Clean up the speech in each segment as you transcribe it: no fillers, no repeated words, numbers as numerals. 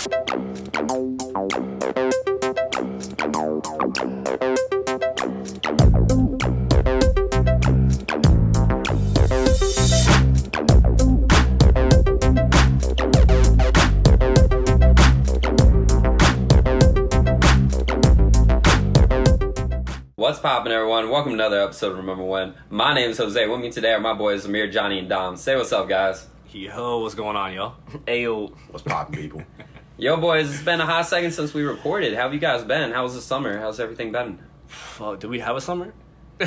What's poppin', everyone? Welcome to another episode of Remember When. My name is Jose. With me today are my boys Amir, Johnny, and Dom. Say what's up, guys. Yo, what's going on, y'all? Ayo. What's poppin', people? Yo, boys, it's been a hot second since we recorded. How have you guys been? How was the summer? How's everything been? Fuck, did we have a summer? I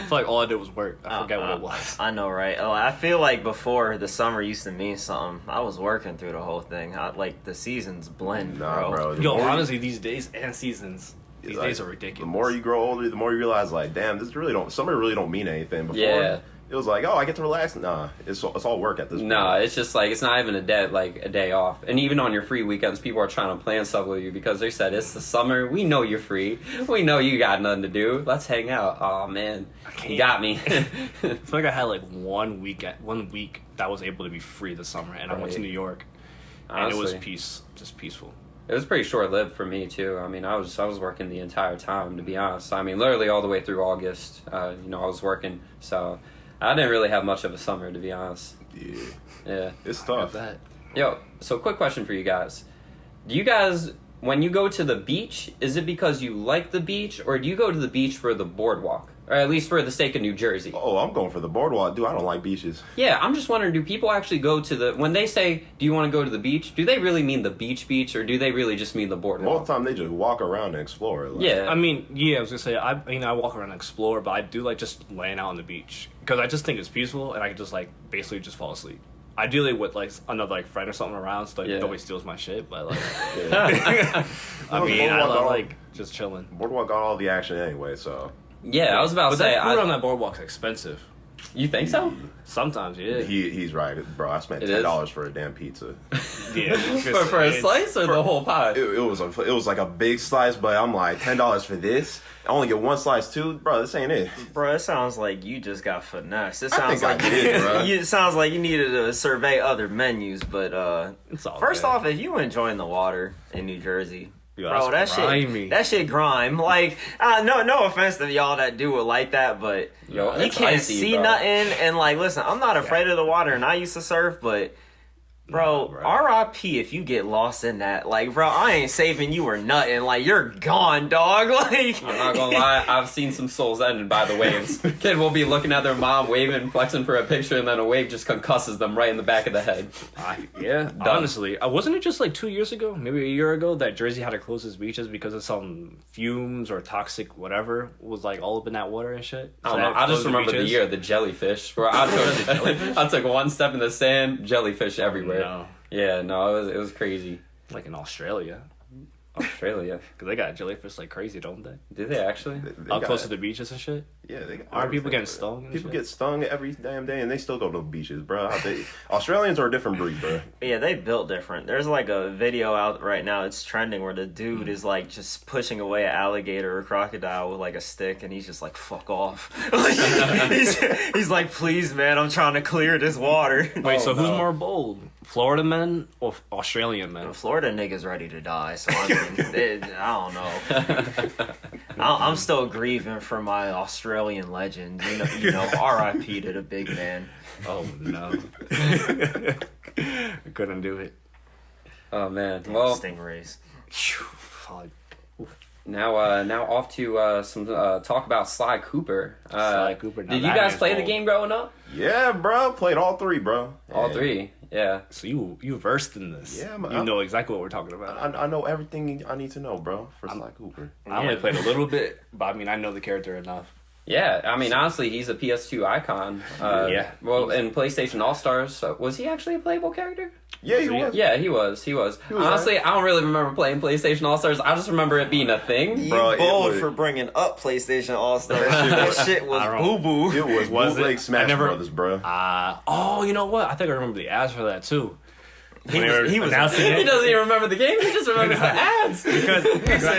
feel like all I did was work. I forget what it was. I know, right? Oh, I feel like before the summer used to mean something. I was working through the whole thing. Like the seasons blend, bro. Yo, honestly, these days and seasons, these days are ridiculous. The more you grow older, the more you realize, like, damn, summer really don't mean anything. Before, Yeah. it was like, oh, I get to relax. Nah, it's all work at this point. No, it's just like, it's not even a day off. And even on your free weekends, people are trying to plan stuff with you because they said, it's the summer, we know you're free, we know you got nothing to do, let's hang out. Oh man, you got me. I feel like I had like 1 week that was able to be free this summer, and I went to New York, and it was peaceful. It was pretty short-lived for me, too. I mean, I was working the entire time, to be honest. I mean, literally all the way through August, I was working. So I didn't really have much of a summer, to be honest. Yeah. It's tough. Yo, so quick question for you guys. Do you guys, when you go to the beach, is it because you like the beach, or do you go to the beach for the boardwalk? Or at least for the sake of New Jersey. Oh, I'm going for the boardwalk. Dude, I don't like beaches. Yeah, I'm just wondering, do people actually go to when they say, do you want to go to the beach, do they really mean the beach, or do they really just mean the boardwalk? Most of the time, they just walk around and explore. Like, yeah. I mean, I was gonna say, I walk around and explore, but I do like just laying out on the beach because I just think it's peaceful, and I can just like basically just fall asleep. Ideally with like another like friend or something around, so like nobody steals my shit. But like, I mean, I love like just chilling. Boardwalk got all the action anyway, so. Yeah, I was about to say. But that food on that boardwalk's expensive. You think so? Sometimes, yeah. He's right, bro. I spent $10 for a damn pizza. Yeah, for a slice or the whole pie? It was like a big slice, but I'm like $10 for this. I only get one slice too, bro. This ain't it. Bro, it sounds like you just got finessed. It I sounds think like I did, bro. it sounds like you needed to survey other menus. But it's all first good. off, if you enjoying the water in New Jersey. Yo, bro, that shit grime. Like, no offense to y'all that do it like that, but Yo, you can't see nothing. And like, listen, I'm not afraid of the water, and I used to surf, but bro, R.I.P. if you get lost in that. Like, bro, I ain't saving you or nothing. Like, you're gone, dog. Like, I'm not gonna lie, I've seen some souls ended by the waves. Kid will be looking at their mom, waving and flexing for a picture, and then a wave just concusses them right in the back of the head. Honestly, wasn't it just like 2 years ago, maybe a year ago, that Jersey had to close its beaches because of some fumes or toxic whatever was like all up in that water and shit? I don't know. I just remember the year of the jellyfish. Where I took one step in the sand, jellyfish everywhere. No. Yeah, no, it was crazy. Like in Australia. Australia. Because they got jellyfish like crazy, don't they? Do they actually? They Up got close to the beaches and shit? Yeah, they got Aren't people everything, getting stung and People shit? get stung every damn day, and they still go to the beaches, bro. Australians are a different breed, bro. yeah, they built different. There's like a video out right now. It's trending where the dude is like just pushing away an alligator or crocodile with like a stick, and he's just like, "Fuck off." Like, he's like, "Please, man, I'm trying to clear this water." Wait, so who's more bold? Florida men or Australian men? Florida niggas ready to die, so I mean, I don't know. I'm still grieving for my Australian legend. You know, R.I.P. to the big man. Oh no. Couldn't do it. Oh man. Damn Well, stingrays. now off to some talk about Sly Cooper. Sly Cooper. Did you guys play the game growing up? Yeah, bro. Played all three, bro. All three. Yeah. So you versed in this. Yeah, you know exactly what we're talking about. I know everything I need to know, bro, for Sly Cooper. I only played a little bit, but I mean, I know the character enough. Yeah, I mean, honestly, he's a PS2 icon. Yeah. Well, in PlayStation All-Stars, was he actually a playable character? Yeah, he was. Yeah, he was. Honestly, I don't really remember playing PlayStation All-Stars. I just remember it being a thing. Bro, you bold for bringing up PlayStation All-Stars. That shit was boo-boo. It was like Smash Brothers, bro. Oh, you know what? I think I remember the ads for that, too. He was announcing it. He doesn't even remember the game. He just remembers the ads. Because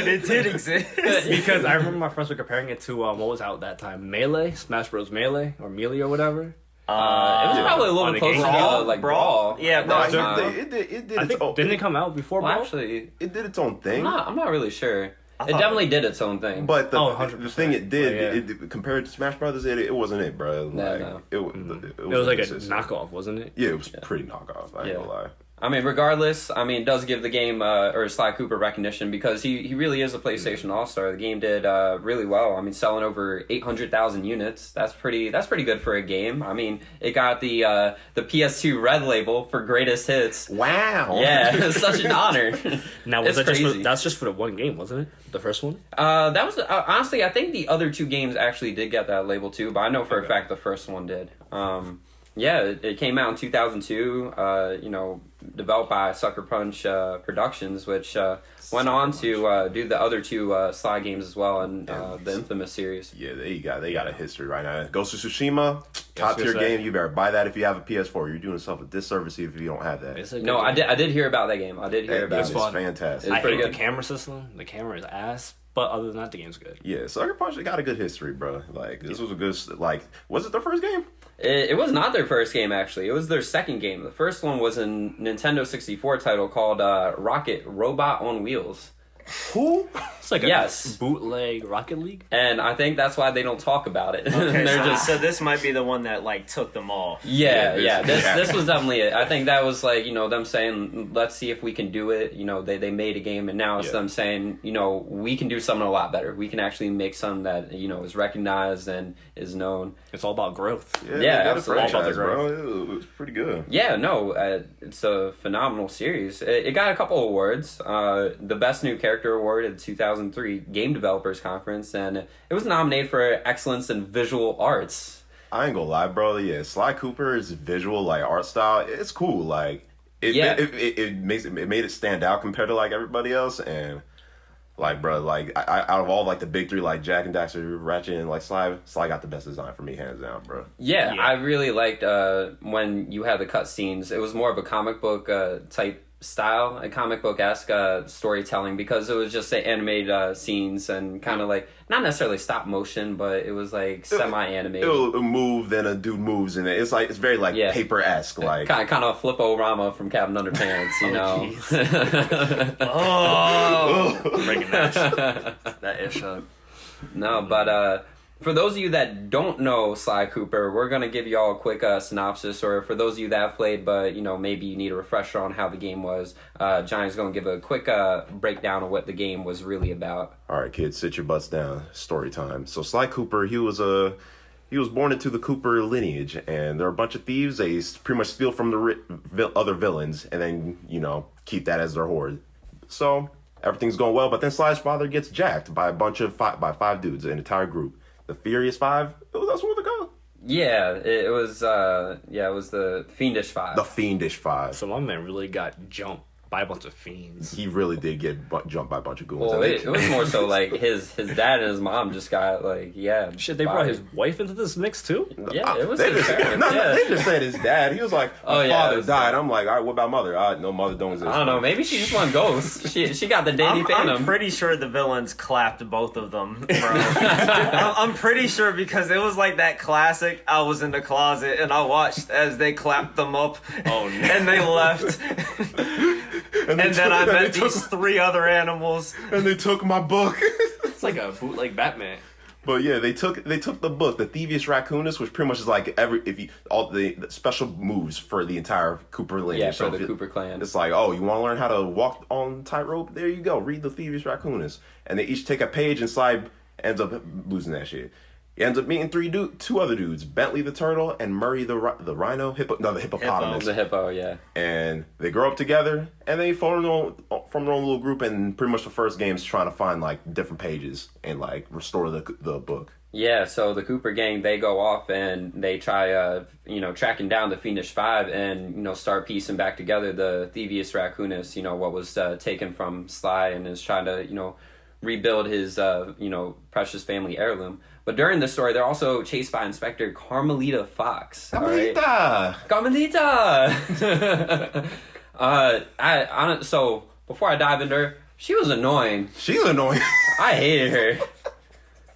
it did exist. Because I remember my friends were comparing it to what was out that time, Melee, Smash Bros. Melee or Melee or whatever. It was probably a little on bit the closer game. to like Brawl. Yeah, No, That's not- it did I its think own. didn't it come out before well, Brawl? actually, It did its own thing. I'm not really sure. It thought- definitely did its own thing. But the 100%. thing it did, Yeah. it compared to Smash Brothers, it wasn't it, bro. Like, no. it It was like a consistent. knockoff, wasn't it? Yeah, it was pretty knockoff. I ain't Yeah. gonna lie. I mean, regardless, I mean, it does give the game or Sly Cooper recognition because he really is a PlayStation All-Star. The game did really well. I mean, selling over 800,000 units. That's pretty good for a game. I mean, it got the PS2 Red Label for greatest hits. Wow. Yeah, it's such an honor. Now was It's that crazy. that's just for the one game, wasn't it? The first one. That was honestly, I think the other two games actually did get that label too, but I know for a Okay. fact the first one did. Yeah, it came out in 2002. Developed by Sucker Punch Productions, which went on to do the other two Sly games as well, and the Infamous series. Yeah, they got a history right now. Ghost of Tsushima, top tier gonna say. game. You better buy that if you have a PS4. You're doing yourself a disservice if you don't have that. It's a No, good game. I did hear about that game. I did hear That about game it. is fun. fantastic. It's I pretty hate the good. camera system. The camera is ass. But other than that, the game's good. Yeah, Sucker Punch, they got a good history, bro. Like, this was a good, like, was it their first game? It was not their first game, actually. It was their second game. The first one was a Nintendo 64 title called Rocket Robot on Wheels. Who? It's like a Yes. bootleg Rocket League. And I think that's why they don't talk about it. Okay, They're just so this might be the one that like took them all. Yeah. this- This was definitely it. I think that was like, them saying, let's see if we can do it. They made a game, and now it's Yeah. them saying, we can do something a lot better. We can actually make something that, is recognized and is known. It's all about growth. Yeah, they got a absolutely. franchise, All about bro. It was pretty good. Yeah, no, it's a phenomenal series. It got a couple awards. The Best New Character Award at the 2003 Game Developers Conference, and it was nominated for Excellence in Visual Arts. I ain't gonna lie, bro. Yeah, Sly Cooper's visual, like, art style, it's cool. Like, it made it stand out compared to, like, everybody else, and... Like, bro, like, out of all, like, the big three, like, Jack and Daxter, Ratchet, and, like, Sly got the best design for me, hands down, bro. Yeah, Yeah. I really liked when you had the cutscenes. It was more of a comic book type style, a comic book-esque storytelling, because it was just animated scenes and kind of like, not necessarily stop motion, but it was like semi-animated. It'll move, then a dude moves, and it's very, like, Yeah. paper-esque, like... Kind of flip-o-rama from Cabin Underpants, you know? Oh, Breaking that ish up. No, but for those of you that don't know Sly Cooper, we're going to give you all a quick synopsis, or for those of you that have played, but, maybe you need a refresher on how the game was, Johnny's going to give a quick breakdown of what the game was really about. All right, kids, sit your butts down. Story time. So Sly Cooper, he was born into the Cooper lineage, and they're a bunch of thieves. They pretty much steal from the other villains, and then keep that as their hoard. So everything's going well, but then Sly's father gets jacked by five dudes, an entire group. The Furious Five. That's what they call. Yeah, it was the Fiendish Five. The Fiendish Five. So my man really got jumped by a bunch of fiends. He really did get jumped by a bunch of goons. Well, And they- it was more so like his dad and his mom just got Shit, they brought his wife into this mix too? Yeah, it was they his just, parents. no, Yeah. they just said his dad. He was like, Oh, my yeah, it father was died. dad. I'm like, all right, what about mother? No, mother don't exist. I don't know. Maybe she just won ghosts. She got the Danny I'm Phantom. pretty sure the villains clapped both of them, bro. I'm pretty sure because it was like that classic. I was in the closet and I watched as they clapped them up. Oh, no. And they left. And then I met these three other animals. And they took my book. It's like a bootleg Batman. But yeah, they took the book, the Thievius Raccoonus, which pretty much is like all the special moves for the entire Cooper lineage. Yeah, So for the if Cooper clan. It's like, oh, you want to learn how to walk on tightrope? There you go. Read the Thievius Raccoonus, and they each take a page, and Sly ends up losing that shit. He ends up meeting two other dudes, Bentley the turtle and Murray the rhino, the hippopotamus. The hippo, yeah. And they grow up together, and they form their own little group. And pretty much the first game is trying to find like different pages and like restore the book. Yeah, so the Cooper gang, they go off and they try, tracking down the Fiendish Five and, start piecing back together the Thievius Raccoonus, what was taken from Sly, and is trying to, rebuild his, precious family heirloom. But during the story, they're also chased by Inspector Carmelita Fox. Carmelita! Carmelita! So, before I dive into her, she was annoying. She's annoying. I hated her.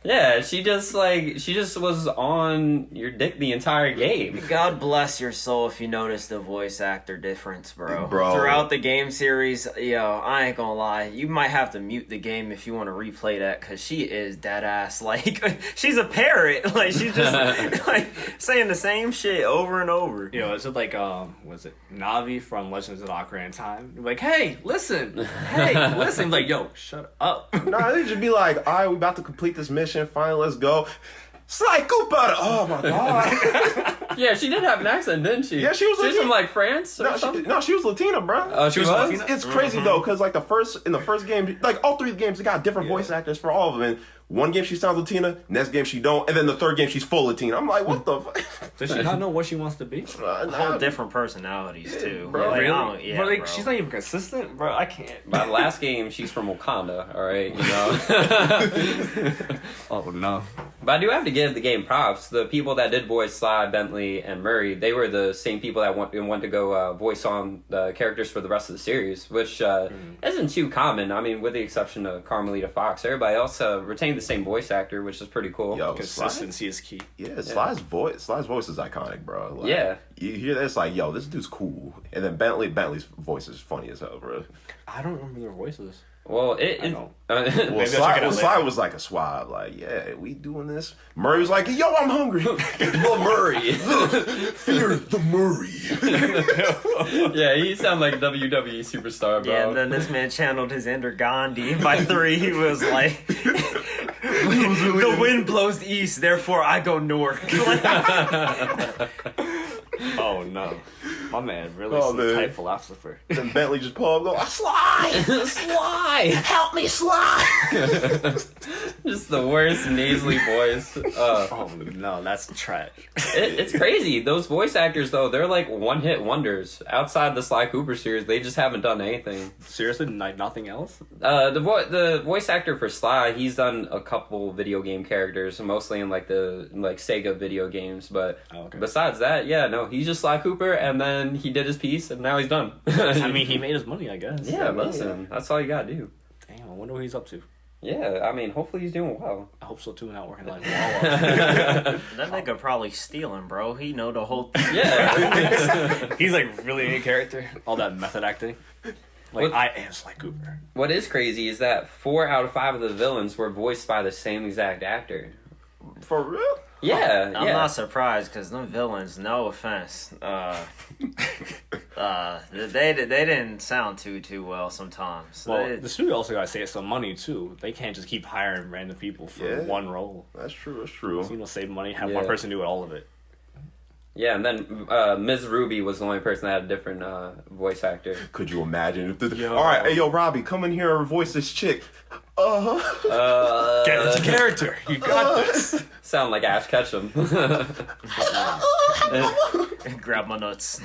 Yeah, she just was on your dick the entire game. God bless your soul if you notice the voice actor difference, bro. Bro. Throughout the game series, I ain't gonna lie. You might have to mute the game if you want to replay that, because she is dead ass. Like, she's a parrot. Like, she's just, like, saying the same shit over and over. Is it like, was it Navi from Legends of the Ocarina of Time? Like, hey, listen. Hey, listen. Like, yo, shut up. Nah, they just be like, all right, we about to complete this mission. Fine, let's go. Sly Cooper! Oh my god. Yeah, she did have an accent, didn't she? Yeah, she was She's from like France or something? She was Latina, bro. Oh, she was? It's crazy though, because like in the first game, like all three games, they got different voice actors for all of them. And one game she sounds Latina, next game she don't, and then the third game she's full Latina. I'm like, what the fuck? Does she not know what she wants to be? Whole different personalities too. bro. Like, Really? yeah, but like, bro. she's not even consistent, bro. I can't. By the last game, she's from Wakanda, alright, you know? Oh no. But I do have to give the game props. The people that did voice Sly, Bentley, and Murray, they were the same people that went to go voice on the characters for the rest of the series, which isn't too common. I mean, with the exception of Carmelita Fox, everybody else retained the same voice actor, which is pretty cool. Yo, Consistency is key. Yeah, Sly's voice is iconic, bro. Like, Yeah. You hear that, it's like, yo, this dude's cool. And then Bentley's voice is funny as hell, bro. I don't remember their voices. Well, don't. Well, Maybe I'll check it out Sly later. was like a swab, like, yeah, we doing this. Murray was like, yo, I'm hungry. Well, Murray. Fear the Murray. Yeah, he sounded like a WWE superstar, bro. Yeah, and then this man channeled his inner Gandhi. By 3, he was like, the wind blows east, therefore I go north. Oh no. My man really Oh, is man. a type philosopher. And Bentley just pulled up, go, Sly! Sly! Help me, Sly! Just the worst nasally voice. Oh no, that's trash. It's crazy. Those voice actors, though, they're like one-hit wonders. Outside the Sly Cooper series, they just haven't done anything. Seriously, like nothing else? The voice actor for Sly, he's done a couple video game characters, mostly in like the Sega video games. But besides that, yeah, no, he's just Sly Cooper, and then he did his piece, and now he's done. I mean, he made his money, I guess. Yeah, listen, that's all you gotta do. Damn, I wonder what he's up to. Yeah, I mean, hopefully he's doing well. I hope so too. Not working like Wawa. That nigga probably stealing, bro. He know the whole thing. Yeah. He's like really in character. All that method acting. Like, I am Sly Cooper. What is crazy is that 4 out of 5 of the villains were voiced by the same exact actor. For real? Yeah, I'm yeah. not surprised, because them villains, no offense, they didn't sound too well sometimes. Well, the studio also got to save some money too. They can't just keep hiring random people for one role. That's true. So, Save money, have one person do all of it. Yeah, and then Ms. Ruby was the only person that had a different voice actor. could you imagine? All right, hey, yo, Robbie, come in here and voice this chick. Get into character. You got this. Sound like Ash Ketchum. grab my nuts.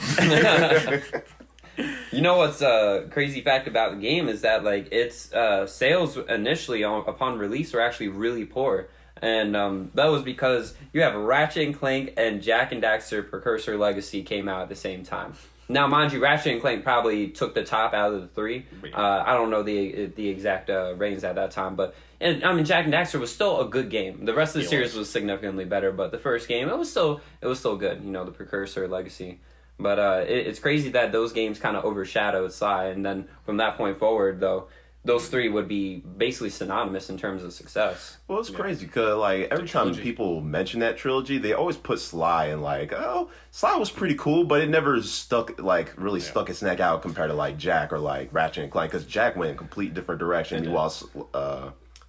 You know what's a crazy fact about the game is that like its sales initially upon release were actually really poor. And that was because you have Ratchet and Clank and Jak and Daxter Precursor Legacy came out at the same time. Now, mind you, Ratchet and Clank probably took the top out of the 3. I don't know the exact ratings at that time, but I mean, Jak and Daxter was still a good game. The rest of the series was significantly better, but the first game it was still good. You know, the Precursor Legacy. But it's crazy that those games kind of overshadowed Sly, and then from that point forward, though, those 3 would be basically synonymous in terms of success. Well, it's crazy because like every time people mention that trilogy, they always put Sly in like, oh, Sly was pretty cool, but it never stuck stuck its neck out compared to like Jak or like Ratchet and Clank, because Jak went in complete different direction, while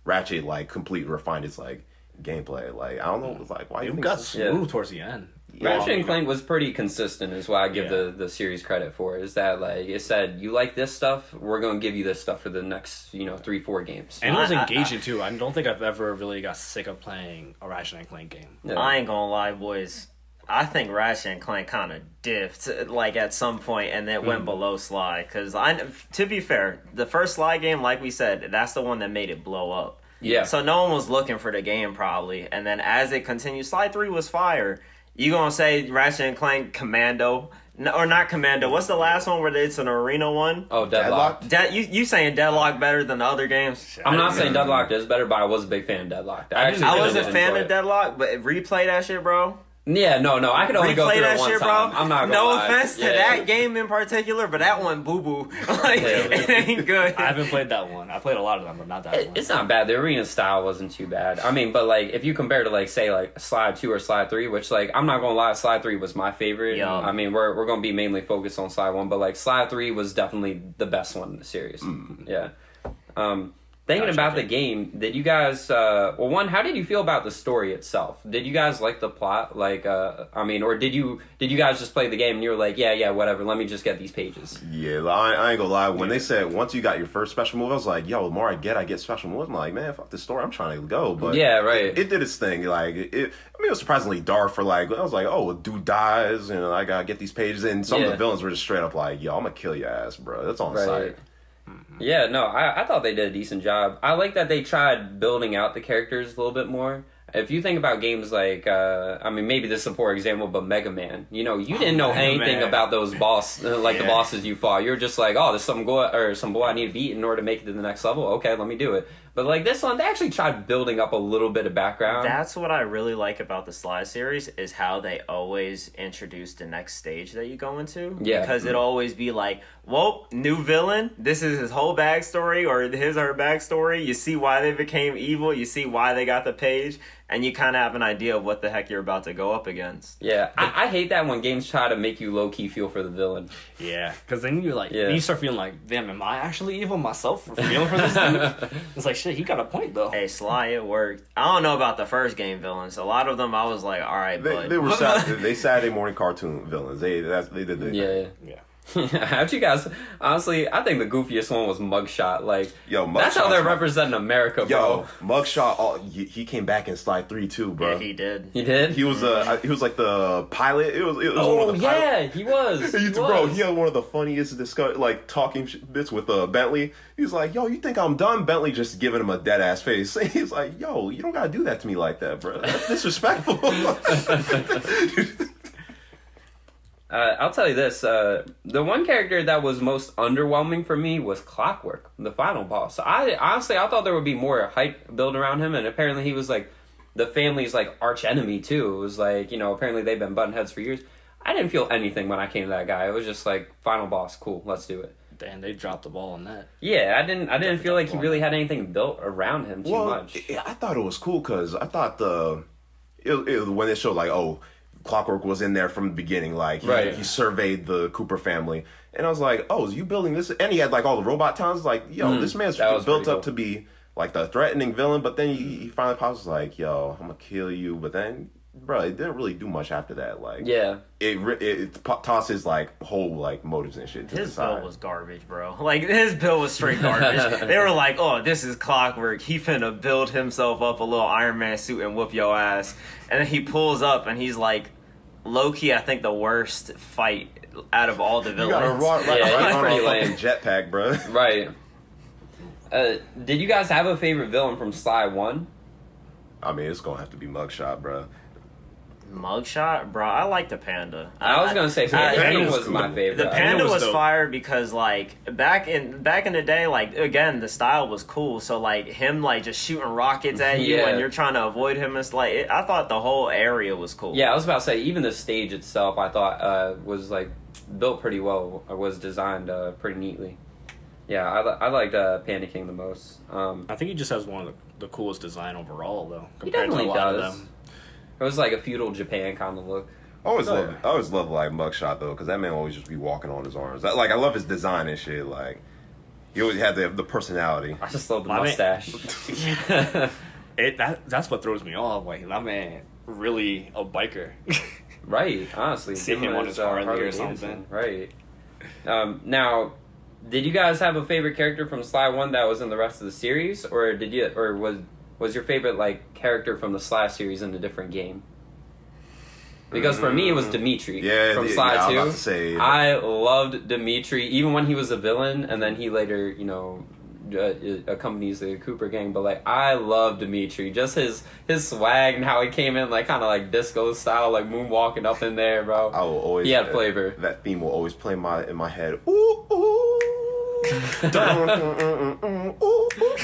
Ratchet like completely refined its like gameplay. Like I don't know, like why you think got so? smooth towards the end. Ratchet and Clank was pretty consistent, is what I give the series credit for. Is that like it said, you like this stuff, we're going to give you this stuff for the next 3-4 games. And it was engaging too. I don't think I've ever really got sick of playing a Ratchet and Clank game. Yeah. I ain't gonna lie, boys. I think Ratchet and Clank kind of dipped, like, at some point, and it went below Sly. Because, to be fair, the first Sly game, like we said, that's the one that made it blow up. Yeah. So no one was looking for the game, probably. And then as it continued, Sly 3 was fire. You gonna say Ratchet and Clank Commando, No, or not Commando. What's the last one where it's an arena one? Oh, Deadlock. You saying Deadlock better than the other games? I'm not saying Deadlock is better, but I was a big fan of Deadlock. I was a fan of Deadlock, but replay that shit, bro. Yeah, no, I could only go through it one time. I'm not gonna lie. offense to that game in particular, but that one boo-boo. Like, it ain't good. I haven't played that one. I played a lot of them, but not that one. It's not bad. The arena style wasn't too bad. I mean, but like if you compare to like say like Slide 2 or Slide 3, which like I'm not gonna lie, Slide 3 was my favorite. Yeah. I mean, we're gonna be mainly focused on Slide 1, but like Slide 3 was definitely the best one in the series. Yeah. Thinking about the game, did you guys, well, one, how did you feel about the story itself? Did you guys like the plot? Like, I mean, or did you guys just play the game and you were like, yeah, whatever, let me just get these pages? Yeah, I ain't gonna lie. When they said once you got your first special move, I was like, yo, the more I get special moves. I'm like, man, fuck this story. I'm trying to go. But yeah, right. It did its thing. Like, it was surprisingly dark for like, I was like, oh, a dude dies, and I gotta get these pages. And some of the villains were just straight up like, yo, I'm gonna kill your ass, bro. That's on sight. Yeah, no, I thought they did a decent job. I like that they tried building out the characters a little bit more. If you think about games like, I mean, maybe this is a poor example, but Mega Man. You know, you didn't know anything about those the bosses you fought. You were just like, oh, there's some boy I need to beat in order to make it to the next level. Okay, let me do it. But like this one, they actually tried building up a little bit of background. That's what I really like about the Sly series is how they always introduce the next stage that you go into. Yeah. Because it'll always be like, well, new villain, this is his whole backstory or his or her backstory. You see why they became evil, you see why they got the page, and you kind of have an idea of what the heck you're about to go up against. Yeah, I hate that when games try to make you low-key feel for the villain. Yeah, because then you're like, you start feeling like, damn, am I actually evil myself for feeling for this dude? It's like, shit, he got a point, though. Hey, Sly, it worked. I don't know about the first game villains. A lot of them, I was like, all right, but... They were they Saturday morning cartoon villains. They did the Yeah. How'd you guys... Honestly, I think the goofiest one was Mugshot. Like, that's how they're representing America, bro. Yo, Mugshot, he came back in Slide 3 too, bro. Yeah, he did. He did? He was like the pilot. It was oh, one of the yeah, he was. Bro, he had one of the funniest talking bits with Bentley. He's like, yo, you think I'm done? Bentley just giving him a dead ass face. He's like, yo, you don't gotta do that to me like that, bro. That's disrespectful. I'll tell you this, the one character that was most underwhelming for me was Clockwork, the final boss. I thought there would be more hype built around him, and apparently he was like the family's like arch enemy too. It was like, you know, apparently they've been button heads for years. I didn't feel anything when I came to that guy. It was just like, final boss, cool, let's do it. Damn, they dropped the ball on that. Yeah, I didn't feel like he really had anything built around him too much. I thought it was cool because I thought when it showed like, oh, Clockwork was in there from the beginning, like he surveyed the Cooper family, and I was like, oh, is you building this? And he had like all the robot towns, like, yo, this man's built up to be like the threatening villain, but then he finally pops like, yo, I'm gonna kill you, but then, bro, it didn't really do much after that. Like, it tosses like whole like motives and shit to his the side. bill was garbage, bro. Like, his bill was straight garbage. They were like, oh, this is Clockwork, he finna build himself up a little Iron Man suit and whoop your ass, and then he pulls up and he's like, low-key, I think the worst fight out of all the villains. You gotta run on a fucking jetpack, bro. Right. Did you guys have a favorite villain from Sly 1? I mean, it's gonna have to be Mugshot, bro. Mugshot? Bro, I like the panda. I was gonna say, Panda was cool. my favorite. The panda was fire because, like, back in the day, like, again, the style was cool. So, like, him, like, just shooting rockets at you and you're trying to avoid him. It's like, I thought the whole area was cool. Yeah, I was about to say, even the stage itself, I thought was, like, built pretty well. Or was designed pretty neatly. Yeah, I liked Panda King the most. I think he just has one of the coolest design overall, though. He definitely does. It was like a feudal Japan kind of look. I always love like Mugshot though, because that man always just be walking on his arms. I love his design and shit. Like, he always had the personality. I just love the mustache. That's what throws me off. Like, that man really a biker. Right, honestly. See him on his Harley or something. Right. Now, did you guys have a favorite character from Sly 1 that was in the rest of the series, or was your favorite like character from the Sly series in a different game? Because for me, it was Dimitri from Sly 2. I was about to say, I loved Dimitri, even when he was a villain, and then he later, you know, accompanies the Cooper gang, but like I love Dimitri, just his swag and how he came in like kind of like disco style, like moonwalking up in there, bro. I will always. He had flavor. That theme will always play in my head. Ooh ooh.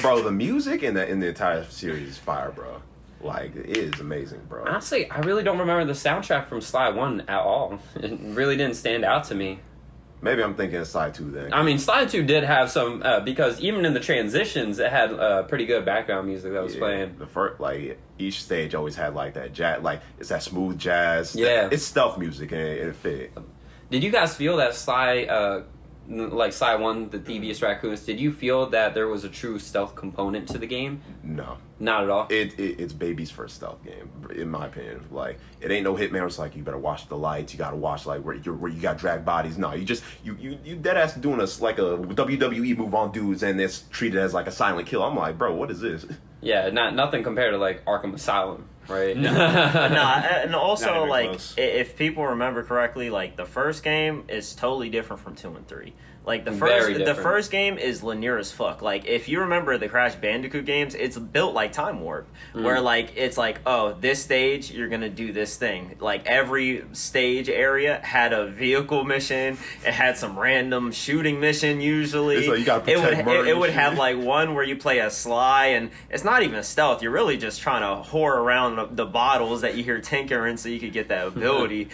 Bro, the music in the entire series is fire, bro. Like, it is amazing, bro. Honestly, I really don't remember the soundtrack from Sly 1 at all. It really didn't stand out to me. Maybe I'm thinking of Sly 2 then. I mean, Sly 2 did have some, because even in the transitions, it had pretty good background music that was playing. The first, like, each stage always had, like, that jazz, like, it's that smooth jazz. Yeah. It's stealth music, and it fit. Did you guys feel that Sly, like Sly 1, the Thievius Raccoons, did you feel that there was a true stealth component to the game? No. Not at all? It's baby's first stealth game, in my opinion. Like, it ain't no Hitman where it's like, you better watch the lights, you gotta watch, like, where you got drag bodies. No, you just, you dead ass doing like a WWE move on dudes, and it's treated as, like, a silent kill. I'm like, bro, what is this? Yeah, nothing compared to, like, Arkham Asylum, right? No, and also, Not even like, close. if people remember correctly, like, the first game is totally different from 2 and 3. Like, the Very different. first game is linear as fuck. Like, if you remember the Crash Bandicoot games, it's built like Time Warp, where, like, it's like, oh, this stage, you're gonna do this thing. Like, every stage area had a vehicle mission, it had some random shooting mission, usually. It's like you gotta protect Murray it would and have, shit. like, one where you play as Sly, and it's not even stealth, you're really just trying to whore around the bottles that you hear tinkering so you could get that ability.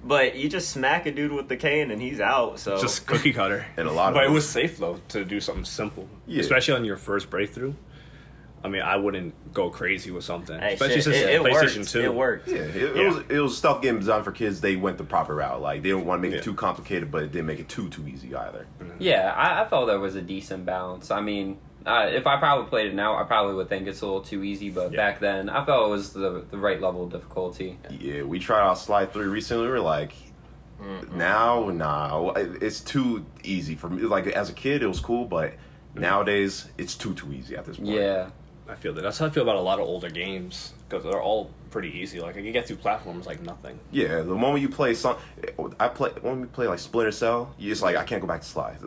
But you just smack a dude with the cane and he's out, so... Just cookie cutter. And a lot of But it them- was safe though to do something simple, Yeah. especially on your first breakthrough. I mean, I wouldn't go crazy with something, Hey, especially shit, since it PlayStation worked. 2. It worked. Yeah, it was a stealth game designed for kids. They went the proper route. Like, they didn't want to make it too complicated, but it didn't make it too easy either. Yeah, I felt there was a decent balance. I mean, if I probably played it now, I probably would think it's a little too easy, but back then, I felt it was the right level of difficulty. Yeah, we tried out Sly 3 recently. We were like, nah, it's too easy for me. Like, as a kid, it was cool, but nowadays, it's too easy at this point. Yeah. I feel that. That's how I feel about a lot of older games because they're all pretty easy. Like I can get through platforms like nothing. Yeah, the moment you play when we play like Splinter Cell, you just like, I can't go back to Sly.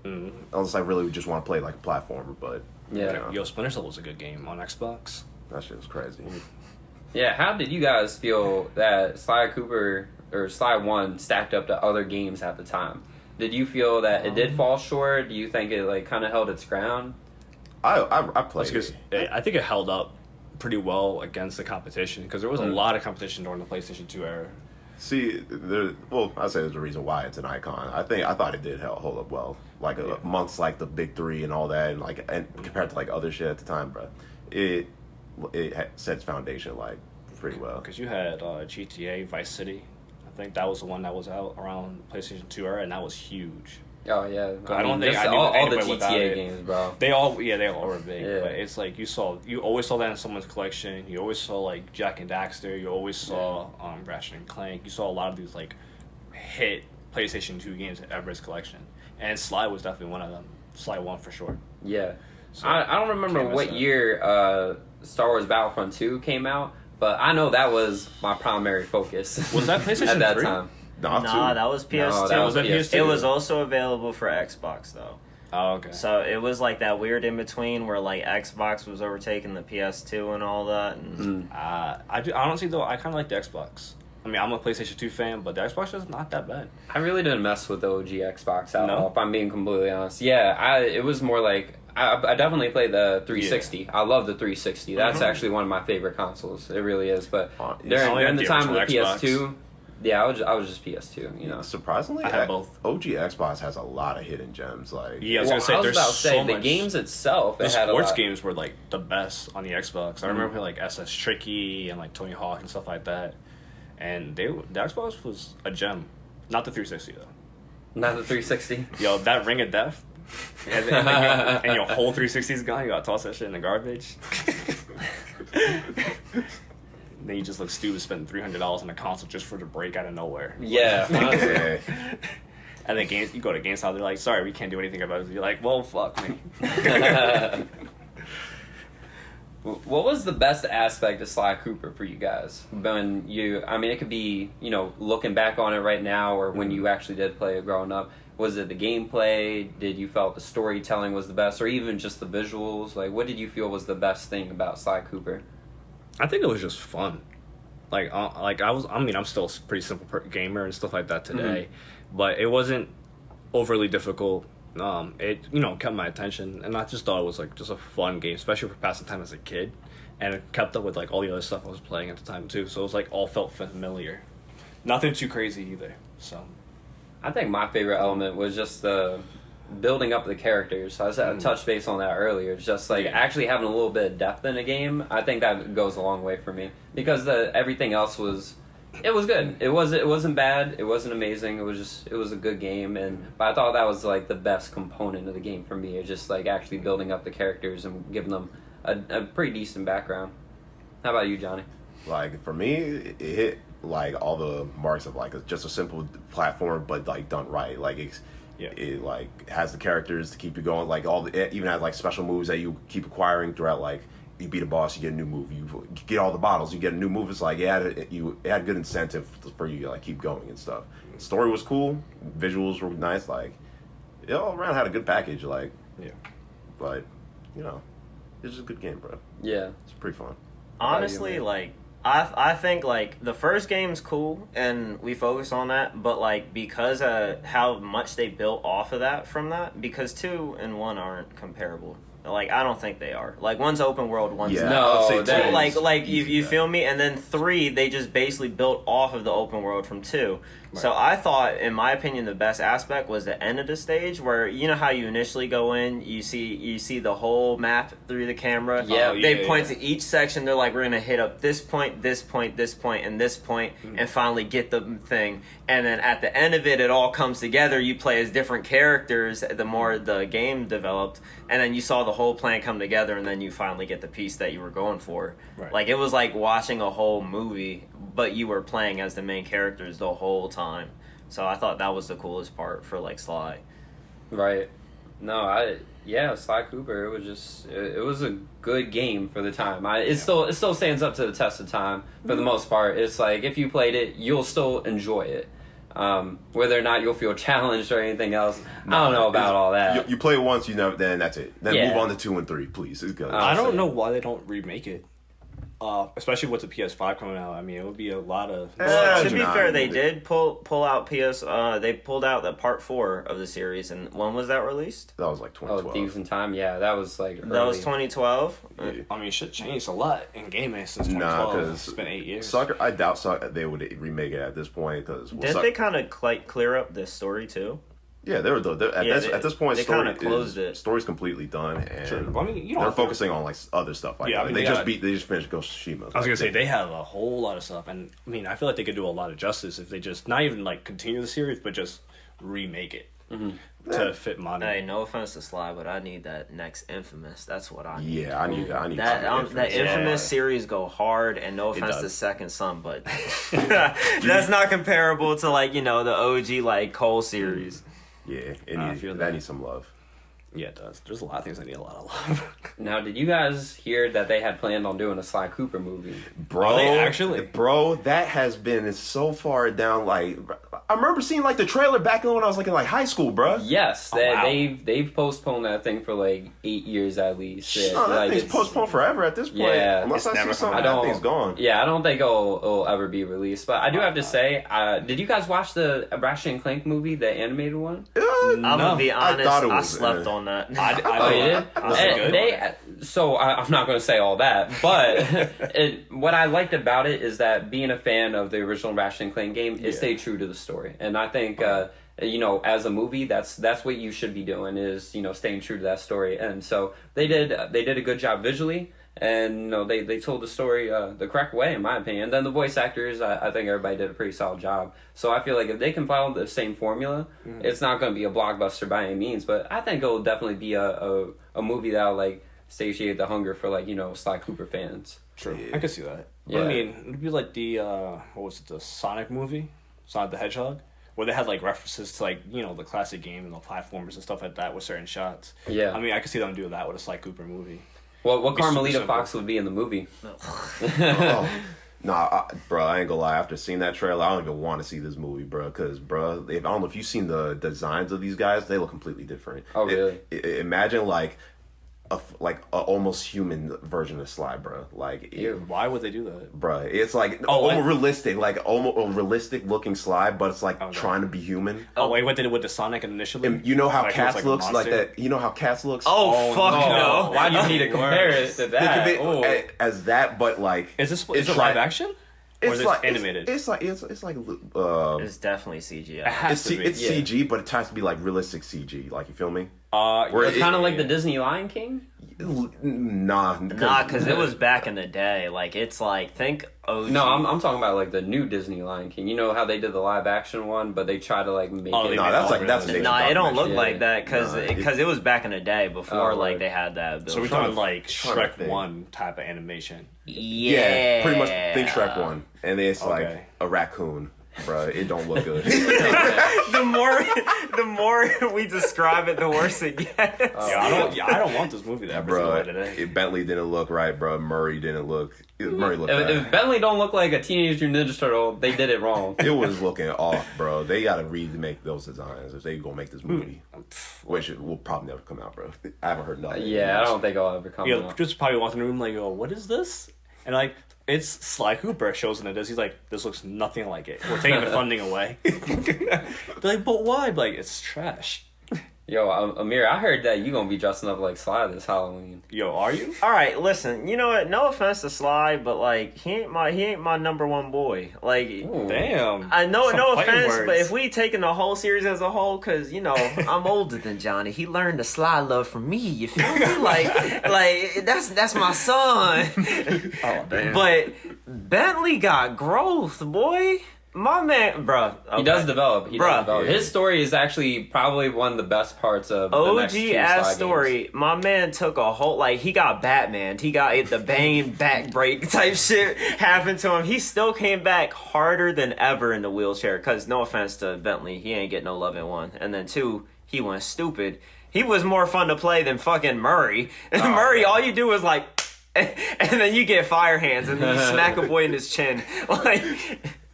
Unless I really just want to play like a platformer, but Yeah. Yo, Splinter Cell was a good game on Xbox. that shit was crazy. Yeah, how did you guys feel that Sly Cooper or Sly 1 stacked up to other games at the time? Did you feel that it did fall short? Do you think it like kind of held its ground? I played it. I think it held up pretty well against the competition because there was a lot of competition during the PlayStation 2 era. See, I say there's a reason why it's an icon. I thought it did hold up well, like amongst like the big three and all that, and compared to like other shit at the time, bro. It set its foundation like pretty well. Because you had GTA Vice City. I think that was the one that was out around PlayStation 2 era, and that was huge. Oh yeah, I don't think just I knew all the anybody without GTA it. games, bro. They all were big. Yeah. But it's like you always saw that in someone's collection. You always saw like Jack and Daxter. You always saw Ratchet and Clank. You saw a lot of these like hit PlayStation 2 games in everybody's collection, and Sly was definitely one of them. Sly 1 for sure. Yeah, So, I don't remember can't miss what that. year Star Wars Battlefront 2 came out, but I know that was my primary focus. Was that PlayStation at that 3? time? Nah, that was PS2. No, that was that PS2. It was also available for Xbox, though. Oh, okay. So it was like that weird in between where like Xbox was overtaking the PS2 and all that. And Honestly though, I kind of like the Xbox. I mean, I'm a PlayStation 2 fan, but the Xbox is not that bad. I really didn't mess with the OG Xbox at No? all, if I'm being completely honest. Yeah, it was more like I definitely played the 360. I love the 360. That's actually one of my favorite consoles. It really is. But during the time with the PS2, yeah, I was just PS2. You know, Surprisingly, I had both. OG Xbox has a lot of hidden gems. Like, Yeah, I was gonna say there's about to so say the much. games itself. The It had a sports lot. games were like the best on the Xbox. I remember playing like SS Tricky and like Tony Hawk and stuff like that. And the Xbox was a gem. Not the 360 though. Not the 360. Yo, that Ring of Death, and your whole 360 is gone. You gotta toss that shit in the garbage. Then you just look stupid spending $300 on a console just for the break out of nowhere. Yeah, honestly. yeah. And then you go to GameStop, they're like, "Sorry, we can't do anything about it." You're like, "Well, fuck me." What was the best aspect of Sly Cooper for you guys? When it could be, looking back on it right now, or when you actually did play it growing up. Was it the gameplay? Did you felt the storytelling was the best, or even just the visuals? Like, what did you feel was the best thing about Sly Cooper? I think it was just fun. I'm still a pretty simple gamer and stuff like that today, but it wasn't overly difficult. It kept my attention, and I just thought it was like just a fun game, especially for passing time as a kid, and it kept up with like all the other stuff I was playing at the time too. So it was like all felt familiar, nothing too crazy either. So I think my favorite element was just the building up the characters. I touched base on that earlier. It's just like actually having a little bit of depth in a game. I think that goes a long way for me, because everything else was good. It wasn't bad. It wasn't amazing. It was a good game, but I thought that was like the best component of the game for me. It's just like actually building up the characters and giving them a pretty decent background. How about you, Johnny? Like for me, it hit like all the marks of like just a simple platform, but like done right. Like it like has the characters to keep you going. Like it even has like special moves that you keep acquiring throughout. Like you beat a boss, you get a new move. You get all the bottles, you get a new move. It's like it had good incentive for you to like keep going and stuff. The story was cool, visuals were nice. Like it all around had a good package. Like but it's just a good game, bro. Yeah, it's pretty fun. Honestly, like I think like the first game's cool and we focus on that, but like because how much they built off of that from that, because 2 and 1 aren't comparable. Like I don't think they are. Like one's open world, one's not. No, like you feel me? And then 3, they just basically built off of the open world from 2. Right. So I thought, in my opinion, the best aspect was the end of the stage, where you know how you initially go in, you see the whole map through the camera. Yeah, they point to each section. They're like, we're gonna hit up this point, this point, this point, and this point, and finally get the thing. And then at the end of it, it all comes together. You play as different characters. The more the game developed, and then you saw the whole plan come together, and then you finally get the piece that you were going for. Right. Like it was like watching a whole movie, but you were playing as the main characters the whole time. So I thought that was the coolest part for like Sly. Right. No, Sly Cooper. It was a good game for the time. It still stands up to the test of time for the most part. It's like if you played it, you'll still enjoy it. Whether or not you'll feel challenged or anything else, I don't know about all that. You play it once, then that's it. Then move on to 2 and 3, please. It's good. I don't know why they don't remake it. Especially with the PS5 coming out, I mean, it would be a lot of. To be fair, they did pull out They pulled out the part 4 of the series, and when was that released? That was like 2012. Oh, Thieves in Time, yeah, that was like early. That was 2012. Yeah. I mean, shit changed a lot in gaming since 2012. Because it's been 8 years. I doubt they would remake it at this point. Because didn't they kind of clear up this story too? Yeah, at this point, they kind of closed it. Story's completely done, and sure. I mean, they're focusing on like other stuff. Like they just finished Ghost of Tsushima. I was gonna say they have a whole lot of stuff, and I mean, I feel like they could do a lot of justice if they just not even like continue the series, but just remake it to fit modern. Hey, no offense to Sly, but I need that next Infamous. That's what I need. Yeah, I need that Infamous series go hard, and no offense to Second Son, but that's not comparable to like the OG like Cole series. Yeah, that needs some love. Yeah, it does. There's a lot of things that need a lot of love. Now, did you guys hear that they had planned on doing a Sly Cooper movie? Bro, actually? That has been so far down. Like, I remember seeing like the trailer back when I was like in like high school, bro. Yes, they've postponed that thing for like 8 years at least. That thing's postponed forever at this point. Yeah, unless I see something, that thing's gone. Yeah, I don't think it'll ever be released. But I do have to say, did you guys watch the Ratchet and Clank movie, the animated one? I'm gonna be honest, I slept on that. So I'm not going to say all that, but what I liked about it is that being a fan of the original Ratchet and Clank game, it stayed true to the story, and I think as a movie, that's what you should be doing is staying true to that story, and so they did a good job visually. And they told the story the correct way, in my opinion. And then the voice actors, I think everybody did a pretty solid job. So I feel like if they can follow the same formula, it's not going to be a blockbuster by any means. But I think it'll definitely be a movie that'll like satiate the hunger for like Sly Cooper fans. True, I can see that. Yeah. I mean, it'd be like the Sonic movie, Sonic the Hedgehog, where they had like references to like the classic game and the platformers and stuff like that with certain shots. Yeah, I mean, I could see them do that with a Sly Cooper movie. What Be super Carmelita simple. Fox would be in the movie? Oh. Nah, bro, I ain't gonna lie. After seeing that trailer, I don't even want to see this movie, bro. Because, bro, I don't know if you've seen the designs of these guys. They look completely different. Oh, really? Imagine like a almost human version of Sly, bro. Like, Why would they do that? bro, it's like almost realistic, like almost a realistic looking Sly, but it's like trying to be human. Oh, wait, what did it with the Sonic initially? And you know how Like, it Cats was like a looks like monster? that. You know how Cats looks. Oh, fuck no. Why do you need to compare it to Think that? of Oh. it as that, but like Is it it's live action? Or is it animated? It's like It's definitely CGI. It has to be. it's CG, but it tries to be like realistic CG. Like, you feel me? It's kind of like the Disney Lion King. Nah, Because it was back in the day. Like, it's like, think OG. No, I'm talking about like the new Disney Lion King. You know how they did the live action one, but they try to like make it. No, that's a Nah, it don't look Yeah. like that because it was back in the day before like they had that. So we're built. talking like trying to Shrek think. 1 type of animation. Yeah, pretty much. Think Shrek 1, and then it's like Okay. a raccoon, bro. It don't look good. The more we describe it, the worse it gets. I don't want this movie to ever see the Bro, light of day. Bentley didn't look right, bro. Murray looked bad. If Bentley don't look like a Teenage Mutant Ninja Turtle, they did it wrong. It was looking off, bro. They gotta remake those designs if they gonna make this movie, which will probably never come out, bro. I haven't heard nothing. Yeah, I don't think I'll ever come out. Just probably walking in the room like, "Oh, what is this?" And like, it's Sly Cooper shows in it. He's like, "This looks nothing like it. We're taking the funding away." They're like, "But why?" Like, it's trash. Yo, Amir, I heard that you gonna be dressing up like Sly this Halloween. Yo, are you? All right, listen. You know what? No offense to Sly, but like he ain't my number one boy. Like, Ooh. Damn. I know, Some no fighting offense, words. but if we taking the whole series as a whole, because I'm older than Johnny. He learned the Sly love from me. You feel me? like that's my son. Oh damn. But Bentley got growth, boy. My man, bro. He does develop. Bruh. His story is actually probably one of the best parts of the next two OG Sly ass games. story. My man took a whole he got Batman. He got the Bane back break type shit happen to him. He still came back harder than ever in the wheelchair. Cause no offense to Bentley, he ain't get no love in one. And then two, he went stupid. He was more fun to play than fucking Murray. Murray, all you do is like, and then you get fire hands and then you smack a boy in his chin.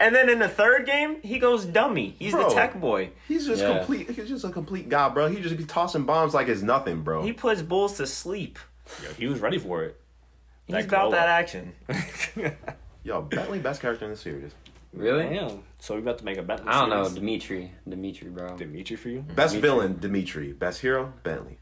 And then in the third game, he goes dummy. He's the tech boy. He's just complete. He's just a complete guy, bro. He just be tossing bombs like it's nothing, bro. He puts bulls to sleep. Yo, he was ready for it. He's about that action. Yo, Bentley, best character in the series. Really? Damn. So we about to make a bet. I don't know, Dimitri, bro. Dimitri for you? Best villain, Dimitri. Best hero, Bentley.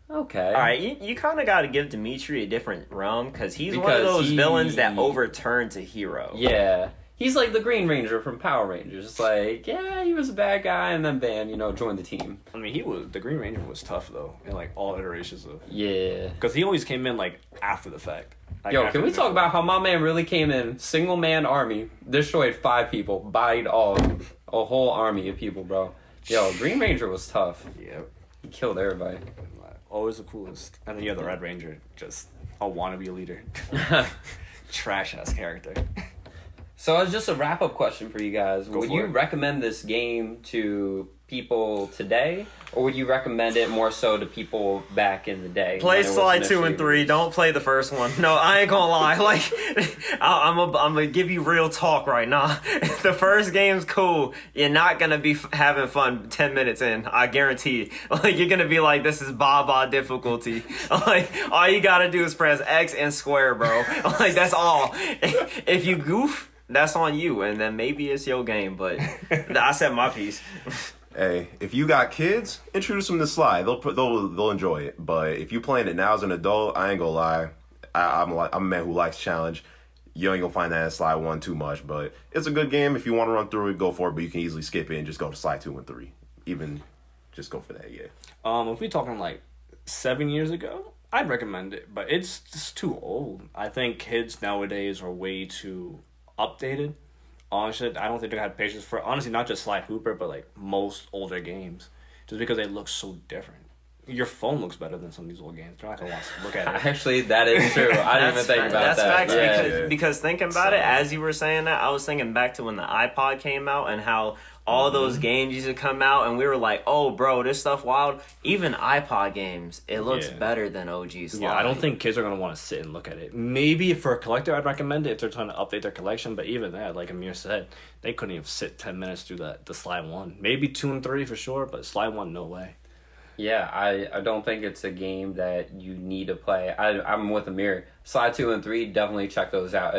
Okay. All right, you kind of got to give Dimitri a different realm because he's one of Because those villains that overturns a hero. Yeah. He's like the Green Ranger from Power Rangers. It's like, yeah, he was a bad guy, and then bam, joined the team. I mean, the Green Ranger was tough though in like all iterations of. Yeah. Because he always came in like after the fact. Like, Yo, after can we the talk fact. about how my man really came in, single man army, destroyed 5 people, bodied a whole army of people, bro. Yo, Green Ranger was tough. Yep. He killed everybody. Always the coolest. And then you have the Red Ranger, just a wannabe leader. Trash ass character. So as just a wrap up question for you guys, would for you it. recommend this game to people today, or would you recommend it more so to people back in the day? Play when it was Sly 2 initially and 3. released? Don't play the first one. No, I ain't gonna lie. Like, I'm gonna give you real talk right now. The first game's cool. You're not gonna be having fun 10 minutes in. I guarantee. Like, you're gonna be like, this is Baba difficulty. Like, all you gotta do is press X and square, bro. Like, that's all. If you goof, that's on you, and then maybe it's your game. But I said my piece. Hey, if you got kids, introduce them to Sly. They'll enjoy it. But if you playing it now as an adult, I ain't gonna lie. I'm a man who likes challenge. You ain't gonna find that in Sly 1 too much, but it's a good game. If you want to run through it, go for it. But you can easily skip it and just go to Sly 2 and 3. Even just go for that, yeah. If we talking like 7 years ago, I'd recommend it, but it's just too old. I think kids nowadays are way too updated. Honestly, I don't think they had patience for not just Sly Cooper, but like most older games, just because they look so different. Your phone looks better than some of these old games. They're not gonna want to look at it. Actually, that is true. I didn't even think about That's that. facts Yeah. because thinking about it, as you were saying that, I was thinking back to when the iPod came out and how all those games used to come out, and we were like, oh, bro, this stuff wild. Even iPod games, it looks better than OG Sly. Yeah, I don't think kids are going to want to sit and look at it. Maybe for a collector, I'd recommend it if they're trying to update their collection, but even that, like Amir said, they couldn't even sit 10 minutes through the Sly 1. Maybe 2 and 3 for sure, but Sly 1, no way. Yeah, I don't think it's a game that you need to play. I'm with Amir. Sly 2 and 3, definitely check those out.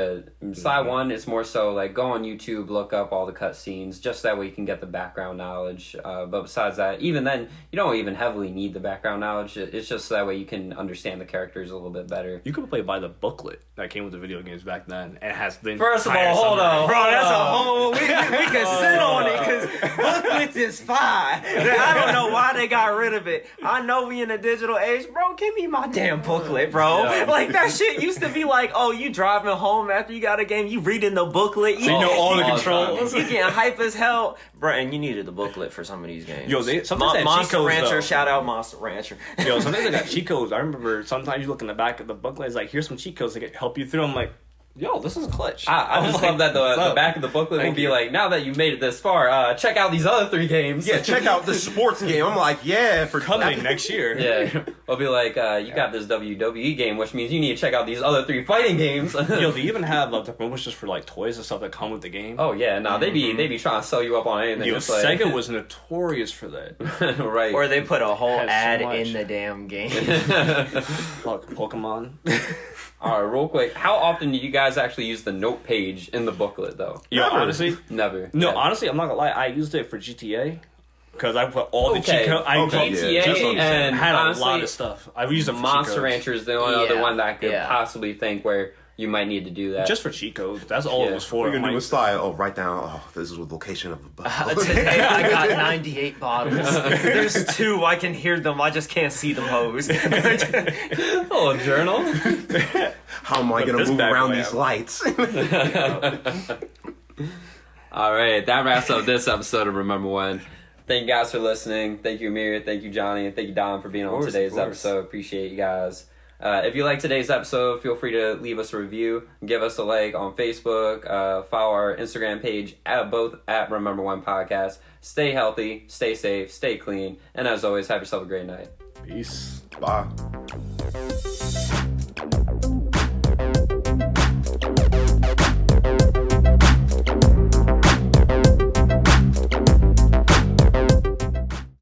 Sly 1, it's more so like go on YouTube, look up all the cutscenes, just that way you can get the background knowledge. But besides that, even then, you don't even heavily need the background knowledge. It's just that way you can understand the characters a little bit better. You could play by the booklet that came with the video games back then. And it has the First of all, hold on. Bro, that's a whole... We can sit on it, because booklets is fire. I don't know why they got rid of it. I know we in a digital age. Bro, give me my damn booklet, bro. Yeah. Like, that shit used to be like, oh, you driving home after you got a game, you reading the booklet. So you know all the all controls. You getting hype as hell. Bro, and you needed the booklet for some of these games. Yo, sometimes they had cheat Monster codes, Rancher, though. shout out Monster Rancher. Yo, sometimes they got cheat codes. I remember sometimes you look in the back of the booklet, it's like, here's some cheat codes that can help you through. I'm like, yo, this is clutch. I just love that the back of the booklet will be like, now that you made it this far, check out these other 3 games. Yeah, check out the sports game. I'm like, yeah, for Coming next year. Yeah, I'll be like, you got this WWE game, which means you need to check out these other 3 fighting games. Yo, they even have the promotions for like toys and stuff that come with the game. Oh yeah, no, they be trying to sell you up on anything. Yo, It's like, Sega was notorious for that. right. Or they put a whole Has so ad much. in the damn game. Fuck Pokemon. All right, real quick, how often do you guys actually use the note page in the booklet though? Yo, Never. honestly, Never. no, Never. honestly, I'm not gonna lie. I used it for GTA because I put all the Okay. cheat codes. GTA just what I'm saying. and had a honestly, lot of stuff. I used it for cheat Monster codes. Rancher is the only other Yeah, one that I could yeah. possibly think where you might need to do that. Just for cheat codes. That's all it Yeah. was for. We're gonna do Like, a style. Oh, write down. Oh, this is the location of the bottle. Today I got 98 bottles. There's 2. I can hear them. I just can't see them hoes. a little journal. How am I Put gonna this move back around away. these lights? All right, that wraps up this episode of Remember When. Thank you guys for listening. Thank you, Amir. Thank you, Johnny. And thank you, Don, for being on today's episode. Appreciate you guys. If you like today's episode, feel free to leave us a review. Give us a like on Facebook. Follow our Instagram page both at Remember One Podcast. Stay healthy, stay safe, stay clean. And as always, have yourself a great night. peace. Bye.